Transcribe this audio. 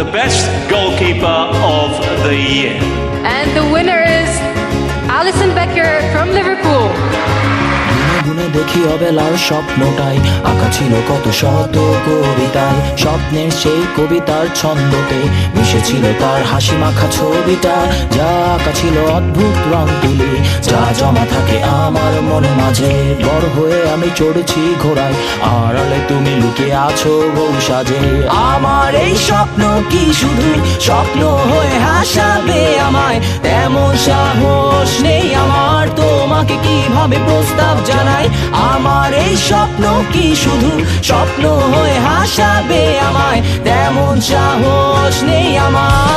the best goalkeeper of the year. And the winner is Alisson Becker from Liverpool. গুনে দেখি অবেলার স্বপ্নটাই আঁকা ছিল কত শত কবিতায়, স্বপ্নের সেই কবিতার ছন্দতে মিশেছিল তার হাসি মাখা ছবিটা, যা আঁকা ছিল অদ্ভুত রং তুলি, যা জমা থাকে আমার মন মাঝে। বড় হয়ে আমি চড়েছি ঘোড়ায়, আড়ালে তুমি লুকিয়ে আছো বউ সাজে। আমার এই স্বপ্ন কি শুধু স্বপ্ন হয়ে হাসাবে আমায়, তেমন সাহস নেই আমার তোমাকে কিভাবে প্রস্তাব জানাই। আমার এই স্বপ্ন কি শুধু স্বপ্ন হয়ে হাসাবে আমায়, তেমন সাহস নেই আমার।